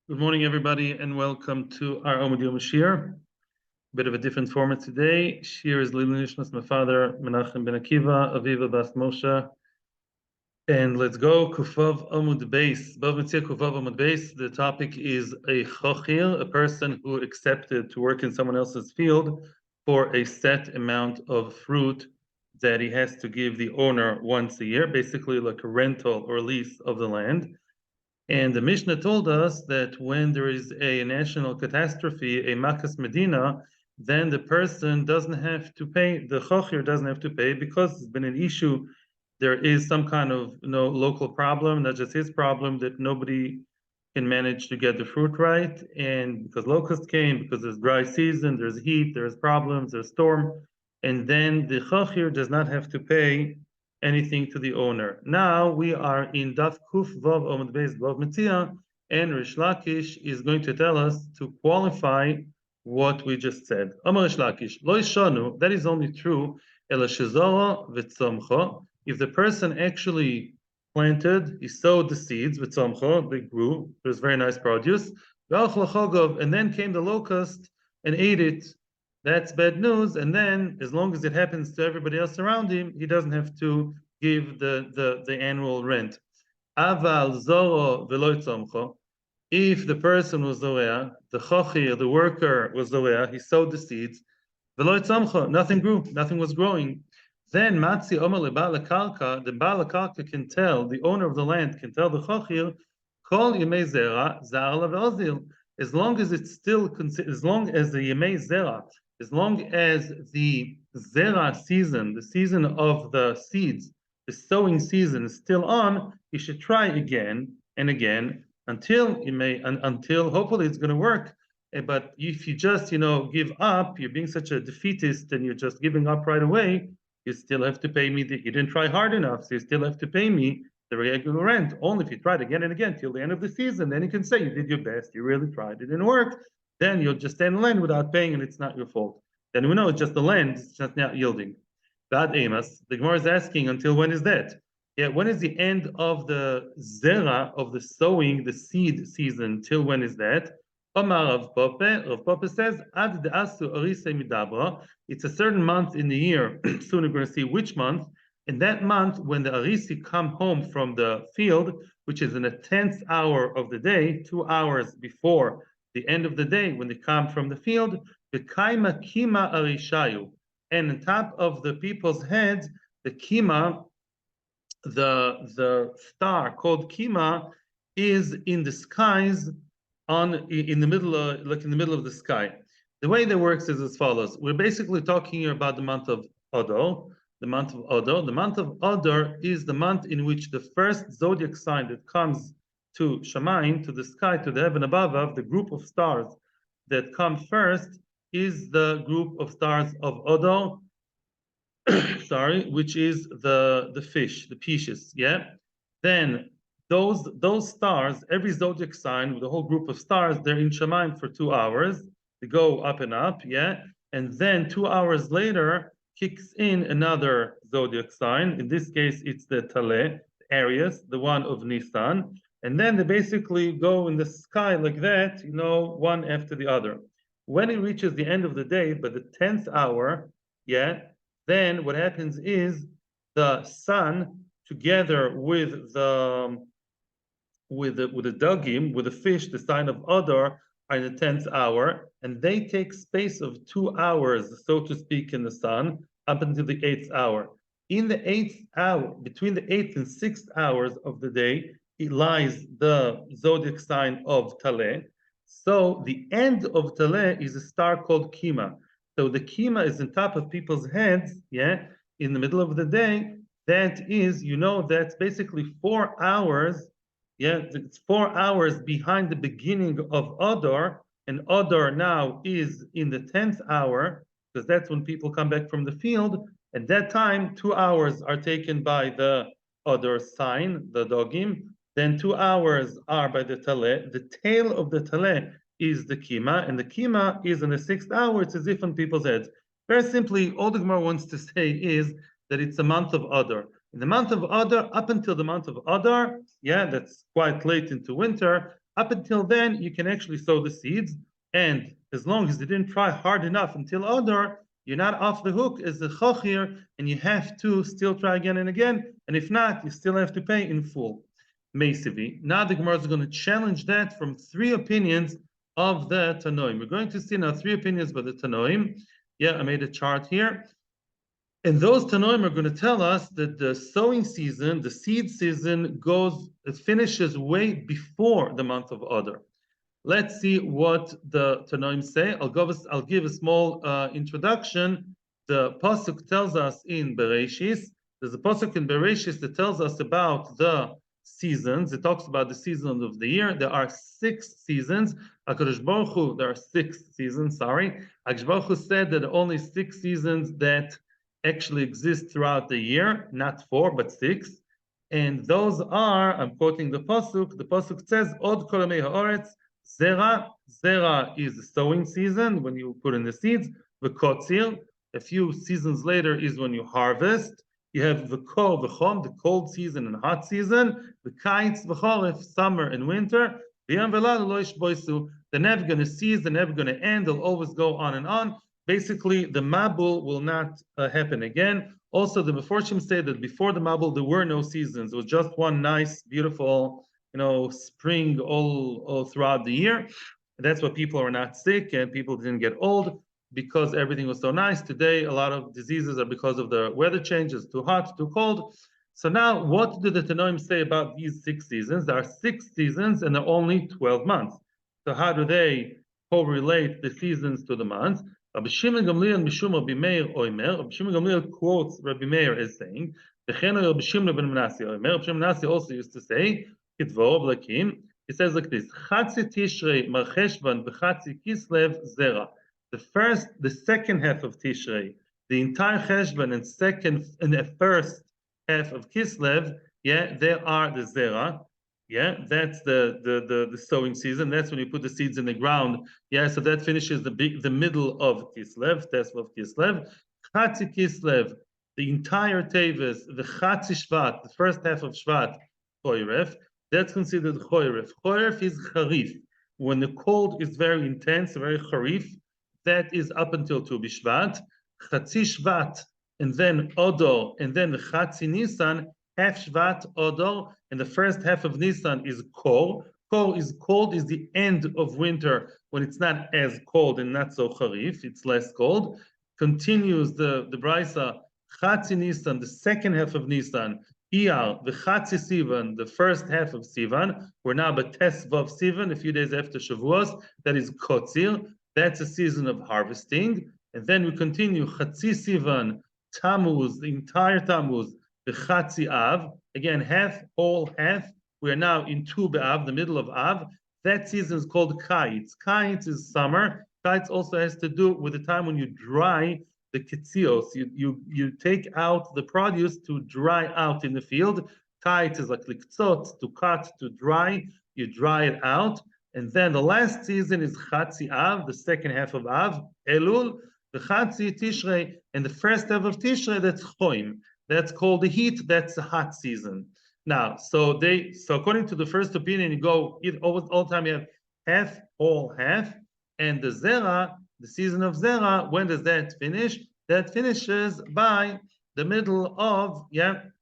Good morning, everybody, and welcome to our Amud Yomi Shiur. Bit of a different format today. Shiur is Lili Nishmas, my father, Menachem ben Akiva, Aviva Bas Moshe. And let's go. Kufav Amud Beis. Bava Metzia Kufav Amud Beis. The topic is a chochir, a person who accepted to work in someone else's field for a set amount of fruit that he has to give the owner once a year, basically like a rental or lease of the land. And the Mishnah told us that when there is a national catastrophe, a Makas Medina, then the person doesn't have to pay, the Chochir doesn't have to pay because it's been an issue. There is some kind of local problem, not just his problem, that nobody can manage to get the fruit right. And because locusts came, because there's dry season, there's heat, there's problems, there's storm. And then the Chochir does not have to pay anything to the owner. Now we are in Daf Kuf Vav Amud Beis Vav Metzia, and Rish Lakish is going to tell us to qualify what we just said. Amar Rish Lakish, Lo Yishanu, that is only true, Ela Shezora V'Tzomcho, if the person actually planted, he sowed the seeds, V'Tzomcho, they grew, there's very nice produce, and then came the locust and ate it. That's bad news. And then, as long as it happens to everybody else around him, he doesn't have to give the annual rent. Aval zoro v'lo tzomcho. If the person was zorea, the chochir, the worker was zorea, he sowed the seeds. V'lo tzomcho, nothing grew, nothing was growing. Then matzi omer leba'al karka, the ba'al karka can tell, the owner of the land can tell the chochir, kol yemei zera zar ve'ozil. As long as it's still, as long as the yemei zera, as long as the zera season, the season of the seeds, the sowing season is still on, you should try again and again until hopefully it's going to work. But if you just give up, you're being such a defeatist and you're just giving up right away, you still have to pay me. You didn't try hard enough, so you still have to pay me the regular rent. Only if you tried again and again till the end of the season, then you can say you did your best, you really tried, it didn't work. Then you'll just stay in the land without paying, and it's not your fault. Then we know it's just the land, it's just not yielding. Bad Amos, the Gemara is asking, until when is that? Yeah, when is the end of the zera, of the sowing, the seed season? Till when is that? Omar Rav Pope says, Ad de'asu arise midabra. It's a certain month in the year. Soon we're going to see which month. In that month, when the arisi come home from the field, which is in the 10th hour of the day, 2 hours before the end of the day, when they come from the field, the kaima kima arishayu, and on top of the people's heads, the kima, the star called kima, is in the skies, in the middle of the sky. The way that works is as follows. We're basically talking here about the month of Adar. The month of Adar. The month of Adar is the month in which the first zodiac sign that comes to Shamayim, to the sky, to the heaven above, the group of stars that come first is the group of stars of Adar, which is the fish, the Pisces, yeah? Then those stars, every zodiac sign with a whole group of stars, they're in Shamayim for 2 hours. They go up and up, yeah? And then 2 hours later, kicks in another zodiac sign. In this case, it's the Taleh, Aries, the one of Nisan. And then they basically go in the sky like that, one after the other. When it reaches the end of the day, but the 10th hour, yeah, then what happens is the sun, together with the dugim, with the fish, the sign of Adar, are in the 10th hour, and they take space of 2 hours, so to speak, in the sun, up until the 8th hour. In the 8th hour, between the 8th and 6th hours of the day, it lies the zodiac sign of Taleh. So the end of Taleh is a star called Kima. So the Kima is on top of people's heads, yeah, in the middle of the day. That is, that's basically 4 hours. Yeah, it's 4 hours behind the beginning of Adar, and Adar now is in the 10th hour, because that's when people come back from the field. At that time, 2 hours are taken by the Adar sign, the dogim. Then 2 hours are by the Taleh. The tail of the Taleh is the Kima, and the Kima is in the 6th hour. It's as if on people's heads. Very simply, all the Gemara wants to say is that it's a month of Adar. In the month of Adar, up until the month of Adar, yeah, that's quite late into winter, Up until then, you can actually sow the seeds, and as long as you didn't try hard enough until Adar, you're not off the hook as a chochir, and you have to still try again and again, and if not, you still have to pay in full. Meisivi. Now the Gemara is going to challenge that from three opinions of the Tanoim. We're going to see now three opinions by the Tanoim. Yeah, I made a chart here. And those Tanoim are going to tell us that the sowing season, the seed season, it finishes way before the month of Adar. Let's see what the Tanoim say. I'll give a small introduction. The pasuk tells us in Bereshis. There's a pasuk in Bereshis that tells us about the seasons. It talks about the seasons of the year. There are 6 seasons. HaKadosh Baruch Hu, there are 6 seasons. Sorry, HaKadosh Baruch Hu said that only 6 seasons that actually exist throughout the year, not 4 but 6. And those are, I'm quoting the pasuk says, Od kol yamei haaretz, Zera. Zera is the sowing season, when you put in the seeds. V'kotzir, a few seasons later, is when you harvest. You have v'kor v'chom, the cold season and hot season. V'kaitz v'choref, summer and winter. V'yam v'lad lo yishboisu, they're never going to cease, they're never going to end, they'll always go on and on. Basically, the Mabul will not happen again. Also, the Meforshim say that before the Mabul, there were no seasons. It was just one nice, beautiful, spring all throughout the year. And that's why people are not sick and people didn't get old, because everything was so nice. Today, a lot of diseases are because of the weather changes, too hot, too cold. So now, what do the Tanoim say about these 6 seasons? There are 6 seasons and there are only 12 months. So how do they correlate the seasons to the months? Rabbi Shimon Gamliel Mishum Rabbi Meir Oimer. Rabbi Shimon Gamliel quotes Rabbi Meir as saying, Rabbi Shimon ben Menashe Oimer. Rabbi Shimon Menashe also used to say, Kitvo Blakim. He says like this: Chatzi Tishrei Mar Cheshvan v'Chatzi Kislev Zera. The second half of Tishrei, the entire Cheshvan and the first half of Kislev, they are the Zera. That's the sowing season. That's when you put the seeds in the ground. So that finishes the middle of Kislev, Tesla of Kislev. Chatzi Kislev, the entire Teves, the Chatzi Shvat, the first half of Shvat, Choyref. That's considered Choyref. Choyref is Charif. When the cold is very intense, very Charif, that is up until Tu B'Shvat. Chatzi Shvat, and then Odor, and then the Chatzi Nisan. Half Shvat, Odor, and the first half of Nisan is Kor. Kor is cold, is the end of winter when it's not as cold and not so Charif, it's less cold. Continues the Brisa, Chatzi Nisan, the second half of Nisan, Iyar, the Chatzi Sivan, the first half of Sivan. We're now at Tesvav Sivan, a few days after Shavuos, that is Kotzir, that's a season of harvesting. And then we continue, Chatzi Sivan, Tammuz, the entire Tammuz, the Chatzi Av, again, whole half. We are now in Tu B'Av, the middle of Av. That season is called Kaitz. Kaitz is summer. Kaitz also has to do with the time when you dry the ketzios. You take out the produce to dry out in the field. Kaitz is like liktzot, to cut, to dry. You dry it out. And then the last season is Chatzi Av, the second half of Av, Elul, the Chatzi Tishrei, and the first half of Tishrei, that's Choim. That's called the heat. That's the hot season. Now, so according to the first opinion, you go all the time. You have whole half, and the Zera, the season of Zera. When does that finish? That finishes by the middle of Kislev.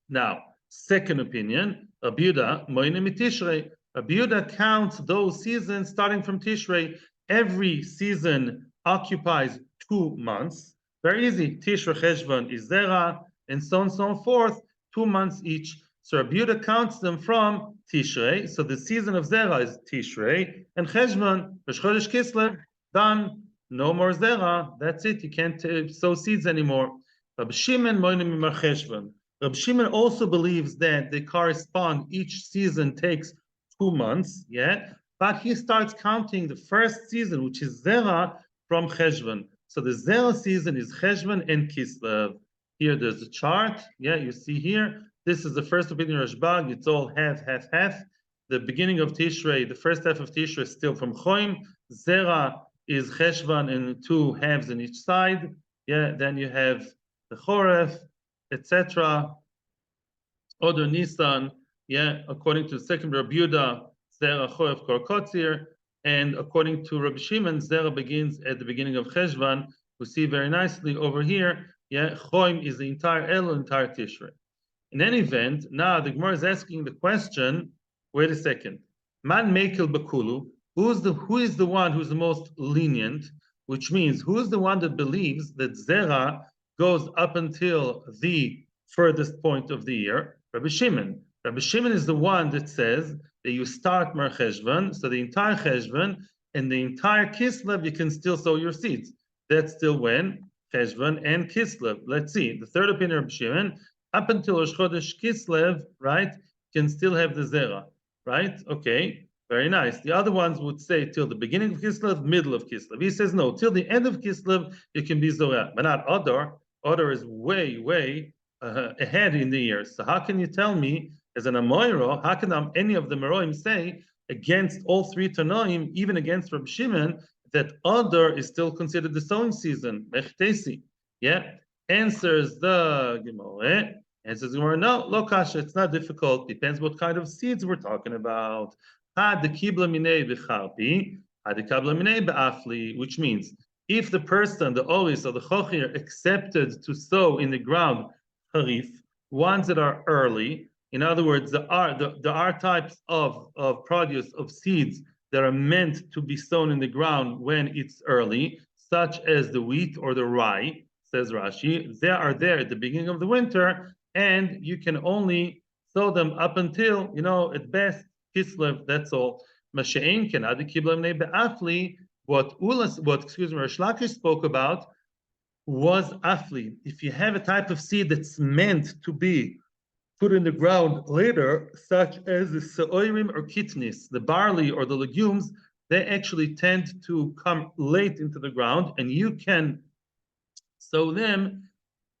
Now, second opinion, Rabbi Yehuda Moine Mitishrei. Rabbi Yehuda counts those seasons starting from Tishrei. Every season occupies 2 months. Very easy. Tishre Cheshvan is Zera, and so on and so forth, 2 months each. So Rabbi Yehuda counts them from Tishrei. So the season of Zera is Tishrei, and Cheshvan, Rosh Chodesh Kislev, done. No more Zera. That's it. You can't sow seeds anymore. Rabbi Shimon Moine Mimar Cheshvan. Rabbi Shimon also believes that they correspond. Each season takes 2 months. But he starts counting the first season, which is Zera, from Cheshvan. So the Zera season is Cheshvan and Kislev. Here there's a chart. You see here. This is the first opinion of Rashbag. It's all half. The beginning of Tishrei, the first half of Tishrei is still from Choim. Zera is Cheshvan and 2 halves on each side. Then you have the Choref, etc. Odor Nisan, Yeah, according to the second Rabbi Yehuda, Zera Choyev Kol Kotzir, and according to Rabbi Shimon, Zera begins at the beginning of Cheshvan. We see very nicely over here, yeah, Choim is the entire Elul, entire Tishrei. In any event, now the Gemara is asking the question, wait a second, Man Mekel Bakulu, who is the one who's the most lenient, which means who is the one that believes that Zera goes up until the furthest point of the year? Rabbi Shimon. Rabbi Shimon is the one that says that you start Mar Cheshvan, so the entire Cheshvan and the entire Kislev, you can still sow your seeds. That's still when? Cheshvan and Kislev. Let's see. The third opinion of Rabbi Shimon, up until Rosh Chodesh Kislev, right, can still have the Zera, right? Okay, very nice. The other ones would say till the beginning of Kislev, middle of Kislev. He says no, till the end of Kislev, you can be Zorah, but not Adar. Adar is way ahead in the year. So how can you tell me, as an Amoiro, how can any of the Meroim say against all three Tanoim, even against Rabbi Shimon, that Adar is still considered the sowing season? Mechtesi. Yeah. Answers the Gemara. Answers the Gemara, no, lo kasha, it's not difficult. Depends what kind of seeds we're talking about. Had the kibla minei b'charpi, had the kibla minei b'afli, which means if the person, the olis or the chochir, accepted to sow in the ground harif, ones that are early, in other words, there are types of produce, of seeds that are meant to be sown in the ground when it's early, such as the wheat or the rye, says Rashi. They are there at the beginning of the winter, and you can only sow them up until, at best, Kislev, that's all. Masha'in can adi kiblam nei be'afli, what Rosh Lakish spoke about was afli. If you have a type of seed that's meant to be put in the ground later, such as the se'oirim or kitnis, the barley or the legumes, they actually tend to come late into the ground, and you can sow them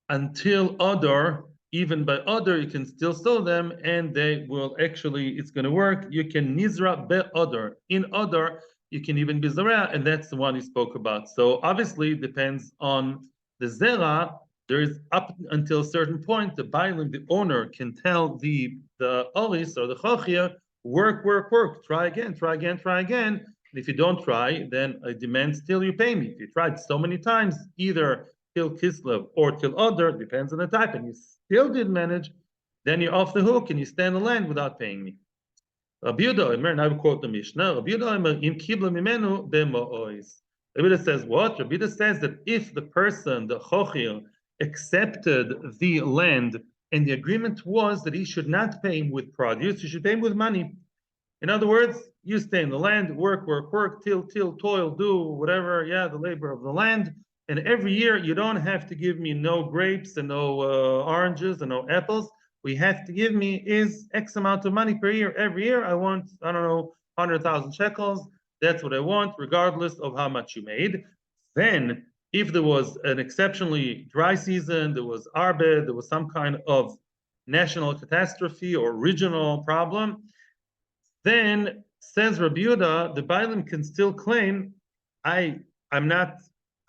until Adar. Even by Adar, you can still sow them, and they will actually, it's going to work. You can nizra be'Adar. In Adar, you can even be zera, and that's the one he spoke about. So obviously, it depends on the zera. There is up until a certain point, the bailim, the owner, can tell the olis or the chochia, work, try again. And if you don't try, then I demand still you pay me. If you tried so many times, either till Kislev or till Adar, depends on the type, and you still didn't manage, then you're off the hook and you stand the land without paying me. Rabbi Yehuda, and I will quote the Mishnah, Rabbi Yehuda, im kibla mimenu b'mo'ois. Rabbi Yehuda says what? Rabbi Yehuda says that if the person, the chochir, accepted the land and the agreement was that he should not pay him with produce, he should pay him with money. In other words, you stay in the land, work, till, toil, do whatever, the labor of the land. And every year you don't have to give me no grapes and no oranges and no apples. What you have to give me is X amount of money per year. Every year I want, 100,000 shekels. That's what I want, regardless of how much you made. Then, if there was an exceptionally dry season, there was arbed, there was some kind of national catastrophe or regional problem, then, says Rabbi Yehuda, the bailim can still claim, I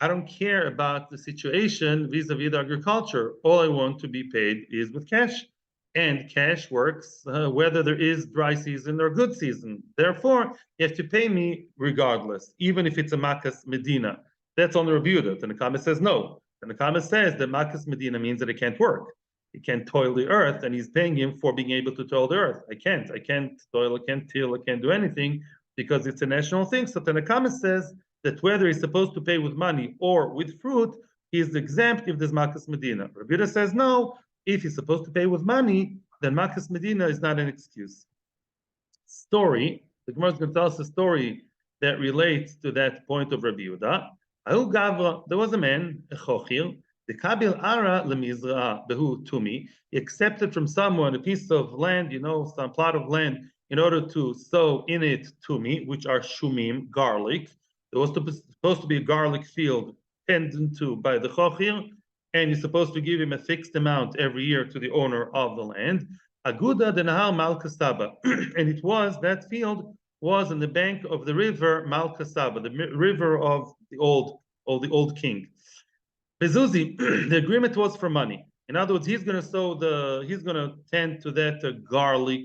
don't care about the situation vis-a-vis the agriculture. All I want to be paid is with cash. And cash works whether there is dry season or good season. Therefore, you have to pay me regardless, even if it's a Makas Medina. That's on the Rabbi Yehuda. The Nekamis says no. The Nekamis says that Makas Medina means that it can't work. He can't toil the earth, and he's paying him for being able to toil the earth. I can't toil, I can't till, I can't do anything because it's a national thing. So the Nekamis says that whether he's supposed to pay with money or with fruit, he is exempt if there's Makas Medina. Rabbi Yehuda says no. If he's supposed to pay with money, then Makas Medina is not an excuse. Story. The Gemara is going to tell us a story that relates to that point of Rabbi Yehuda. There was a man, a chochir, the kabil ara lemizra behu tumi. He accepted from someone a piece of land, some plot of land, in order to sow in it tumi, which are shumim, garlic. There was supposed to be a garlic field tended to by the chochir, and you're supposed to give him a fixed amount every year to the owner of the land. Aguda de Nahal Malka Saba, and that field was on the bank of the river Malka Saba, the river of the old king. Bezuzi, the agreement was for money, In other words, he's going to tend to that garlic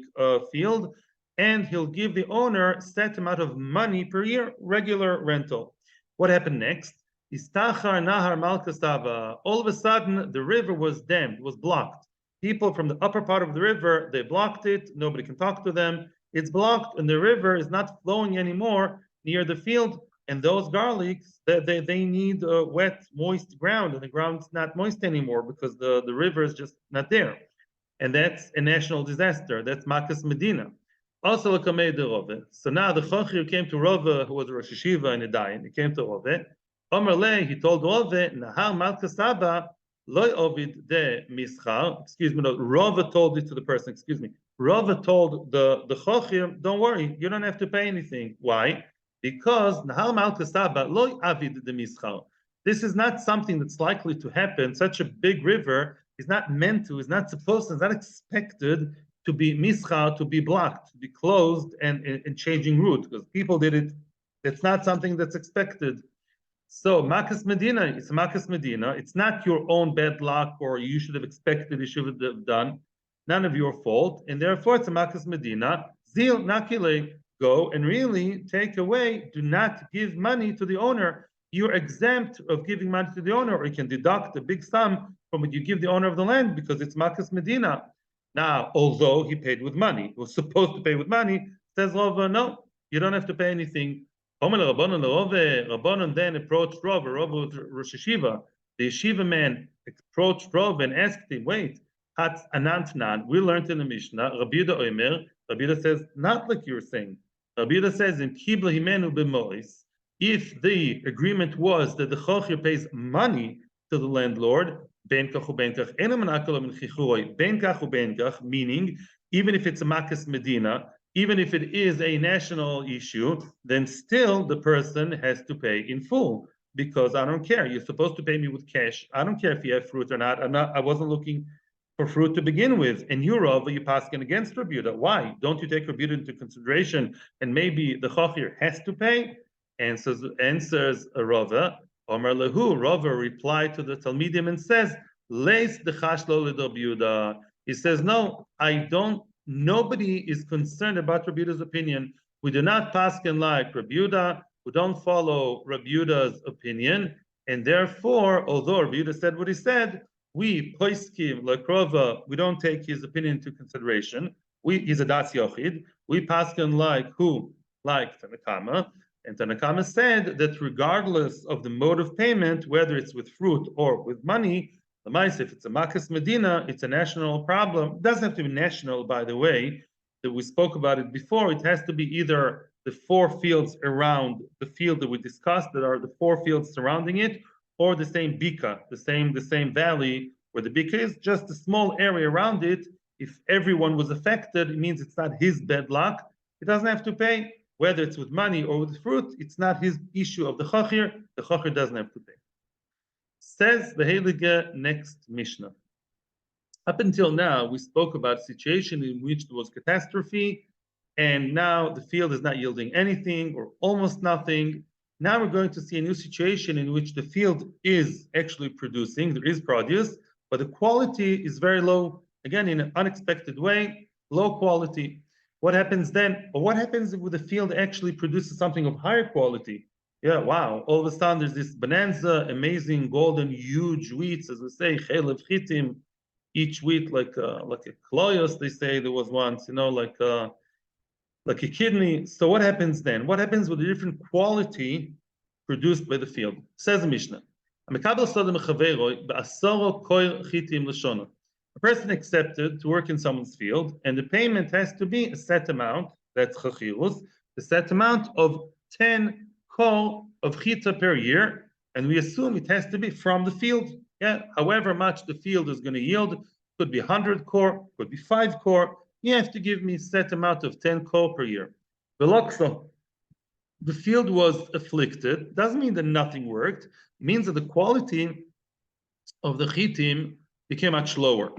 field, and he'll give the owner set amount of money per year, regular rental. What happened next? Istachar Nahar Malkasava. All of a sudden, the river was dammed, was blocked. People from the upper part of the river, they blocked it. Nobody can talk to them. It's blocked, and the river is not flowing anymore near the field. And those garlics, they need wet, moist ground, and the ground's not moist anymore because the river is just not there. And that's a national disaster. That's Makas Medina. Also, so now the Chochir came to Rava, who was a Rosh Yeshiva in Edayin. He came to Rava. Omer Le, he told Rava, Nahar Malkas Saba, Loi Ovid de Mischar. Excuse me, no, Rava told it to the person, excuse me. Rava told the Chochir, don't worry, you don't have to pay anything. Why? Because this is not something that's likely to happen. Such a big river is not meant to, is not supposed to, is not expected to be mischal, to be blocked, to be closed and changing route, because people did it. It's not something that's expected. So Makas Medina, it's Makas Medina. It's not your own bad luck or you should have expected, you should have done. None of your fault. And therefore it's a Makas Medina. Zil Nakile. Go and really take away, do not give money to the owner. You're exempt of giving money to the owner, or you can deduct a big sum from what you give the owner of the land because it's Makas Medina. Now, although he paid with money, he was supposed to pay with money, says Rava, no, you don't have to pay anything. Rabbanon then approached Rava. Rava was Rosh Yeshiva. The Yeshiva man approached Rava and asked him, wait, Hatz Anantnan, we learned in the Mishnah, Rabbi Yehuda Omer, Rabbi Yehuda says, not like you were saying. Rabbi Yehuda says in Kibla Himenu b'Mois, if the agreement was that the Chochir pays money to the landlord, ben kach u'ben kach, meaning even if it's a Makas Medina, even if it is a national issue, then still the person has to pay in full because I don't care. You're supposed to pay me with cash. I don't care if you have fruit or not. I wasn't looking for fruit to begin with. And you, Rava, you passing against Rabbi Yehuda. Why? Don't you take Rabbi Yehuda into consideration and maybe the Chochir has to pay? Answers Rava. Omer lehu. Rava replied to the Talmidim and says, Leis dechashlo Rabbi Yehuda. He says, no, I don't. Nobody is concerned about Rabbi Yehuda's opinion. We do not paskin like Rabbi Yehuda. We don't follow Rabbi Yehuda's opinion. And therefore, although Rabbi Yehuda said what he said, we poiskim like Rava, we don't take his opinion into consideration. He's a das yochid. We paskin like who? Like Tanakama. And Tanakama said that regardless of the mode of payment, whether it's with fruit or with money, the mice, if it's a Makas Medina, it's a national problem. It doesn't have to be national, by the way. That we spoke about it before. It has to be either the 4 fields around the field that we discussed, that are the 4 fields surrounding it, or the same bika, the same valley where the bika is, just a small area around it. If everyone was affected, it means it's not his bad luck. He doesn't have to pay. Whether it's with money or with fruit, it's not his issue of the Chochir. The Chochir doesn't have to pay. Says the Heilige next Mishnah. Up until now, we spoke about a situation in which there was catastrophe, and now the field is not yielding anything or almost nothing. Now we're going to see a new situation in which the field is actually producing, there is produce, but the quality is very low. Again, in an unexpected way, low quality. What happens then? Or what happens if the field actually produces something of higher quality? Yeah, wow. All of a sudden there's this bonanza, amazing, golden, huge wheats, as we say, chelev chitim, each wheat like a kloyos, they say there was once, like a kidney. So what happens then? What happens with the different quality produced by the field? Says the Mishnah. A person accepted to work in someone's field, and the payment has to be a set amount, that's chachirus, the set amount of 10 kol of chita per year, and we assume it has to be from the field. Yeah, however much the field is going to yield, could be 100 kor, could be 5 kor, you have to give me a set amount of 10 kor per year. The field was afflicted, doesn't mean that nothing worked, it means that the quality of the chitim became much lower.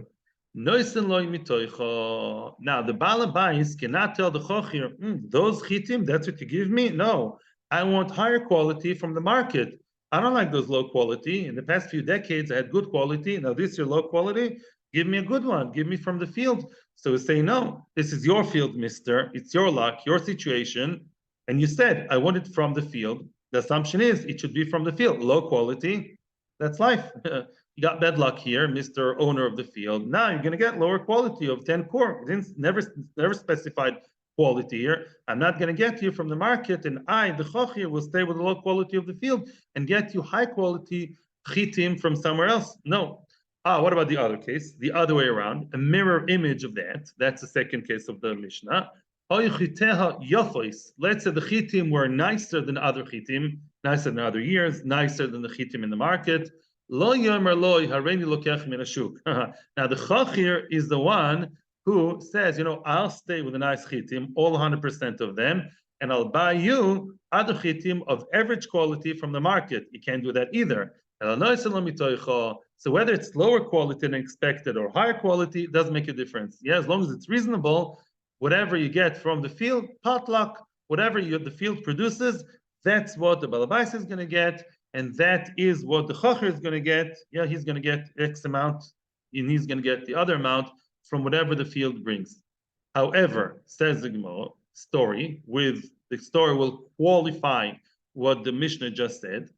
Now the Baal Bayis cannot tell the Chochir, those chitim, that's what you give me? No, I want higher quality from the market. I don't like those low quality. In the past few decades, I had good quality. Now this year, low quality. Give me a good one. Give me from the field. So we say, no, this is your field, mister. It's your luck, your situation. And you said, I want it from the field. The assumption is it should be from the field. Low quality. That's life. You got bad luck here, Mr. Owner of the field. Now you're going to get lower quality of 10 core. Never specified quality here. I'm not going to get you from the market, and I, the chochir, will stay with the low quality of the field and get you high quality chitim from somewhere else. No. What about the other case? The other way around, a mirror image of that. That's the second case of the Mishnah. Let's say the chitim were nicer than other chitim, nicer than other years, nicer than the chitim in the market. Lo yomer loy hareini lokech min hashuk. Now the chachir is the one who says, I'll stay with the nice chitim, all 100% of them, and I'll buy you other chitim of average quality from the market. You can't do that either. So whether it's lower quality than expected or higher quality, it doesn't make a difference. Yeah, as long as it's reasonable, whatever you get from the field, potluck, whatever the field produces, that's what the balabais is going to get, and that is what the chachir is going to get. Yeah, he's going to get X amount, and he's going to get the other amount from whatever the field brings. However, says the Gemara, the story will qualify what the Mishnah just said.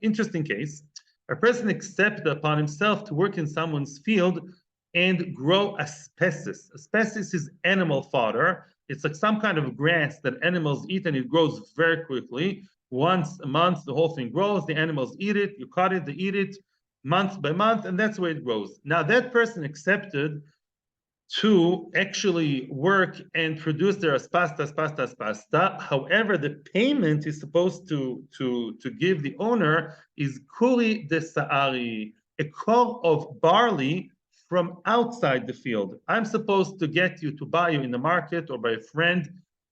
Interesting case. A person accepted upon himself to work in someone's field and grow asbestos. Asbestos is animal fodder. It's like some kind of grass that animals eat, and it grows very quickly. Once a month, the whole thing grows. The animals eat it. You cut it, they eat it month by month, and that's the way it grows. Now, that person accepted to actually work and produce their aspasta. However, the payment is supposed to give the owner is kuri de sa'ari, a core of barley from outside the field. I'm supposed to get you to buy you in the market or by a friend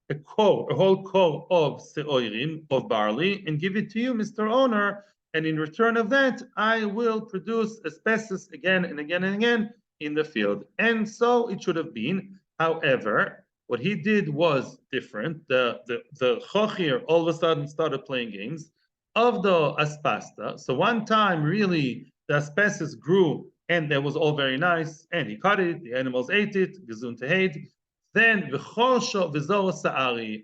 a whole core of se'oirim, of barley, and give it to you, Mr. Owner, and in return of that, I will produce asbestos again and again and again in the field. And so it should have been. However, what he did was different. The chochir all of a sudden started playing games of the aspasta. So one time, really, the asbestos grew, and that was all very nice, and he cut it, the animals ate it, gesund tehed. Then, v'chosho v'zor sa'ari.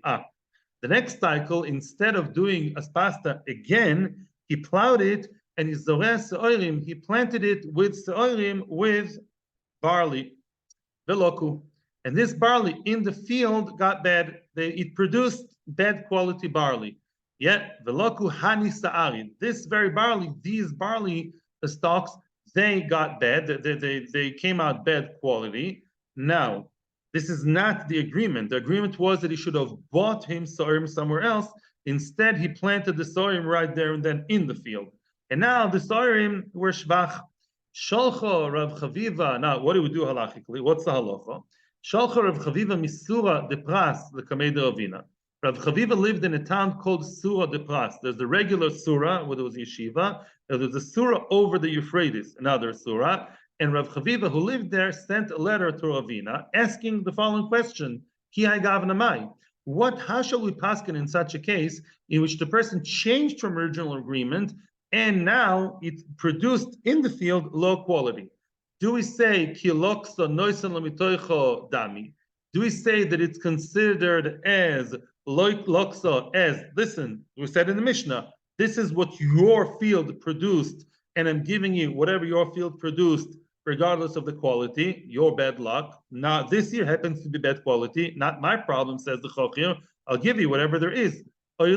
The next cycle, instead of doing aspasta again, he plowed it, and he zoreh se'oirim, he planted it with se'oirim, with barley, veloku. And this barley in the field got bad. It produced bad quality barley. Yet, veloku hani sa'ari. This very barley, these barley stalks, they got bad. They came out bad quality. Now, this is not the agreement. The agreement was that he should have bought him sorim somewhere else. Instead, he planted the sorim right there and then in the field. And now the sorim were shvach. Shalcha Rav Chaviva. Now, what do we do halachically? What's the halacha? Shalcha Rav Chaviva misura de pras lekamei de Ravina. Rav Chaviva lived in a town called Sura de Pras. There's the regular Sura, where there was yeshiva. There's a Sura over the Euphrates, another Sura. And Rav Chaviva, who lived there, sent a letter to Ravina asking the following question: Ki hai gavna mai? How shall we paskin in such a case in which the person changed from original agreement and now it produced in the field low quality? Do we say ki loksa noisan lamitoicho dami? Do we say that it's considered as loksa, as, listen, we said in the Mishnah, this is what your field produced, and I'm giving you whatever your field produced, regardless of the quality, your bad luck. Now, this year happens to be bad quality, not my problem, says the Chochir. I'll give you whatever there is. Or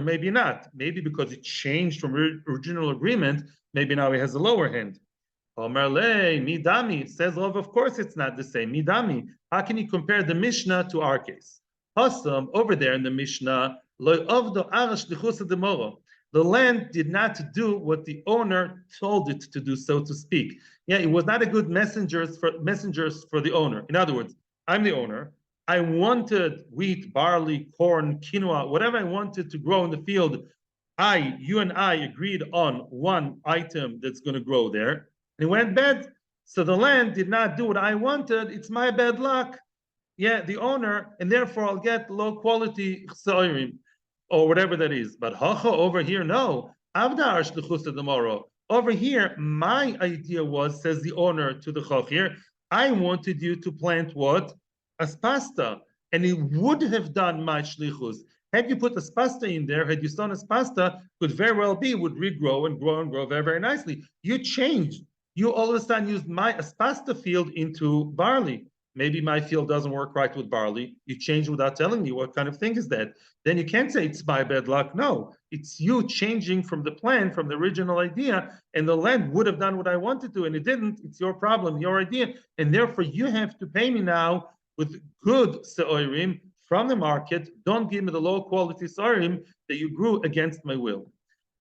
maybe not. Maybe because it changed from original agreement, maybe now he has a lower hand. Midami, says Rav, of course it's not the same. Midami, how can you compare the Mishnah to our case? Over there in the Mishnah, the land did not do what the owner told it to do, so to speak. Yeah, it was not a good messengers for the owner. In other words, I'm the owner. I wanted wheat, barley, corn, quinoa, whatever I wanted to grow in the field. You and I agreed on one item that's going to grow there, and it went bad. So the land did not do what I wanted. It's my bad luck. the owner, and therefore I'll get low quality chsoirim, or whatever that is. But hacha over here, no. Avdar shluchusa tomorrow. Over here, my idea was, says the owner to the chachir, I wanted you to plant what? Aspasta. And he would have done my shlichus. Had you put aspasta in there, had you sown aspasta, could very well be, would regrow and grow and grow very, very nicely. You changed. You all of a sudden used my aspasta field into barley. Maybe my field doesn't work right with barley. You change without telling me. What kind of thing is that? Then you can't say it's my bad luck. No, it's you changing from the plan, from the original idea, and the land would have done what I wanted to, and it didn't. It's your problem, your idea, and therefore you have to pay me now with good se'orim from the market. Don't give me the low quality se'orim that you grew against my will.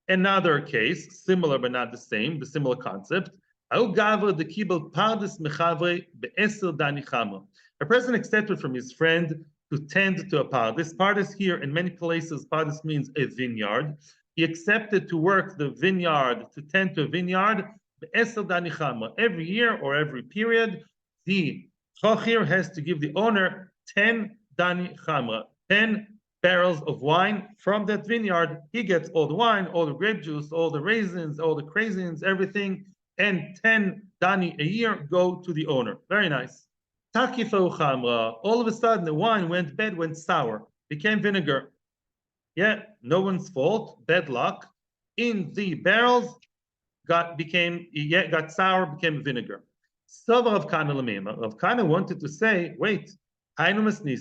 Another case, similar but not the same, the similar concept. A person accepted from his friend to tend to a pardes. Pardes here, in many places, pardes means a vineyard. He accepted to work the vineyard, to tend to a vineyard, every year or every period. The chachir has to give the owner 10 dani chamra, 10 barrels of wine from that vineyard. He gets all the wine, all the grape juice, all the raisins, all the craisins, everything, and 10 dani a year go to the owner. Very nice. Takifo chamra. All of a sudden, the wine went bad, went sour, became vinegar. Yeah, no one's fault. Bad luck. In the barrels, got sour, became vinegar. So Rav Kana lemema. Rav Kana wanted to say, wait, it's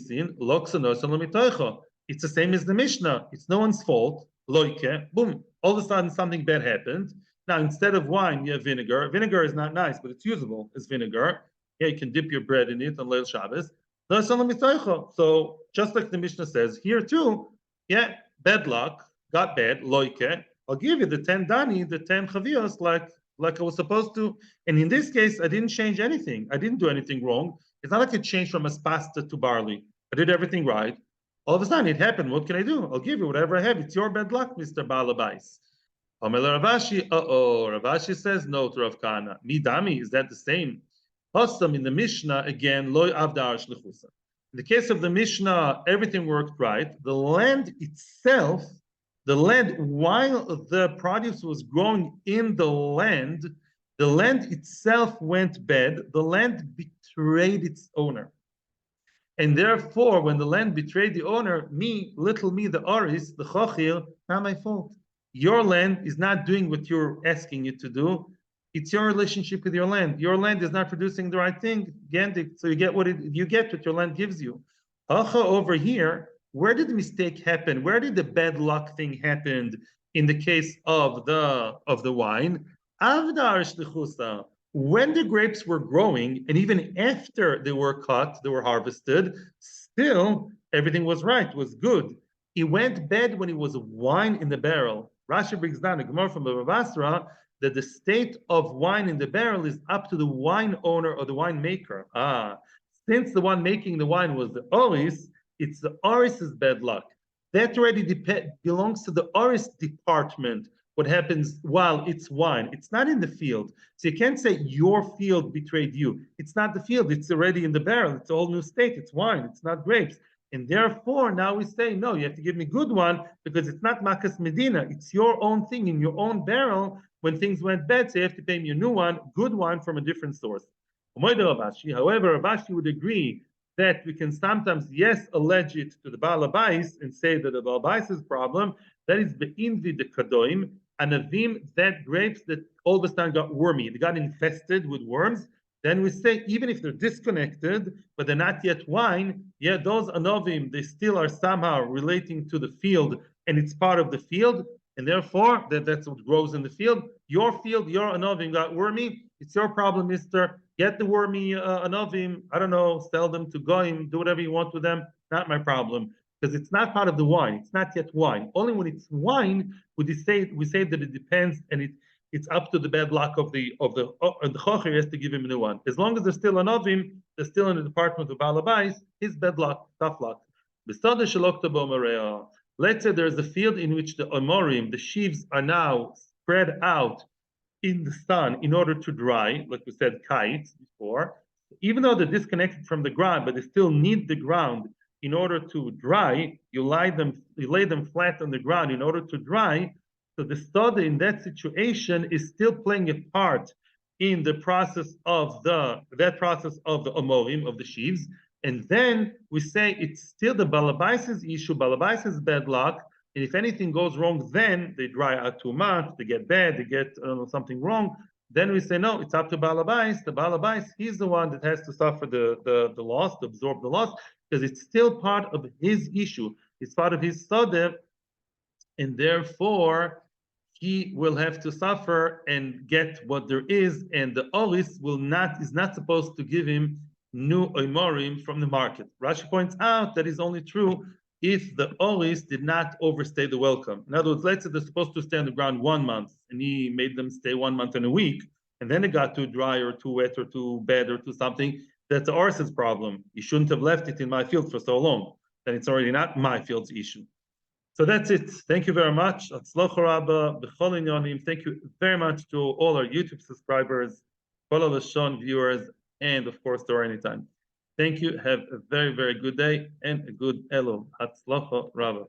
the same as the Mishnah. It's no one's fault. Loike, boom. All of a sudden, something bad happened. Now, instead of wine, you have vinegar. Vinegar is not nice, but it's usable as vinegar. Yeah, you can dip your bread in it on Leil Shabbos. So, just like the Mishnah says, here too, bad luck, got bad, loike. I'll give you the 10 dani, the 10 chavios, like I was supposed to. And in this case, I didn't change anything. I didn't do anything wrong. It's not like it changed from aspasta to barley. I did everything right. All of a sudden, it happened. What can I do? I'll give you whatever I have. It's your bad luck, Mr. Balabais. Ravashi, Ravashi says no to Rav Kana. Midami, is that the same? Hossam in the Mishnah, again, loy avdar shlechusa. In the case of the Mishnah, everything worked right. The land itself, while the produce was growing in the land itself went bad. The land betrayed its owner. And therefore, when the land betrayed the owner, little me, the Aris, the Chachir, not my fault. Your land is not doing what you're asking it to do. It's your relationship with your land. Your land is not producing the right thing, Gendik. So you get what your land gives you. Over here, where did the mistake happen? Where did the bad luck thing happen in the case of the wine? Avdar shlichusa. When the grapes were growing, and even after they were cut, they were harvested, still everything was right, was good. It went bad when it was wine in the barrel. Rashi brings down a Gemara from Bava Basra that the state of wine in the barrel is up to the wine owner or the wine maker. Since the one making the wine was the Oris, it's the Oris's bad luck. That already belongs to the Oris department. What happens while it's wine? It's not in the field. So you can't say your field betrayed you. It's not the field. It's already in the barrel. It's a whole new state. It's wine. It's not grapes. And therefore, now we say, no, you have to give me good one because it's not Makas Medina. It's your own thing in your own barrel. When things went bad, so you have to pay me a new one, good wine from a different source. However, Ravashi would agree that we can sometimes, allege it to the Baal Habais and say that the Baal Habais' problem, that is be'invi de kadoim, anavim, that grapes that all of a sudden got wormy, they got infested with worms. Then we say, even if they're disconnected, but they're not yet wine, those anovim, they still are somehow relating to the field, and it's part of the field, and therefore, that's what grows in the field. Your field, your anovim got wormy, it's your problem, mister. Get the wormy anovim, I don't know, sell them to goyim, do whatever you want with them, not my problem. Because it's not part of the wine, it's not yet wine. Only when it's wine, we say that it depends, and it's up to the bad luck of the chocher has to give him a new one. As long as there's still an ovim, they're still in the department of Baal Habais, his bad luck, tough luck. Let's say there's a field in which the omorim, the sheaves, are now spread out in the sun in order to dry, like we said, kites before. Even though they're disconnected from the ground, but they still need the ground in order to dry. You lay them flat on the ground in order to dry. So the soda in that situation is still playing a part in the process of the amorim, of the sheaves. And then we say it's still the balabai's issue, balabai's bad luck. And if anything goes wrong, then they dry out too much, they get bad, they get something wrong. Then we say, no, it's up to balabais. The balabais, he's the one that has to suffer the loss, to absorb the loss, because it's still part of his issue. It's part of his sadeh, and therefore he will have to suffer and get what there is, and the oris is not supposed to give him new oimorim from the market. Rashi points out that is only true if the oris did not overstay the welcome. In other words, let's say they're supposed to stay on the ground 1 month, and he made them stay 1 month and a week, and then it got too dry or too wet or too bad or too something. That's the oris's problem. He shouldn't have left it in my field for so long. Then it's already not my field's issue. So that's it. Thank you very much. Thank you very much to all our YouTube subscribers, follow the Sean viewers, and of course, to our anytime. Thank you. Have a very, very good day and a good Elul. Hatzlacha Rabba.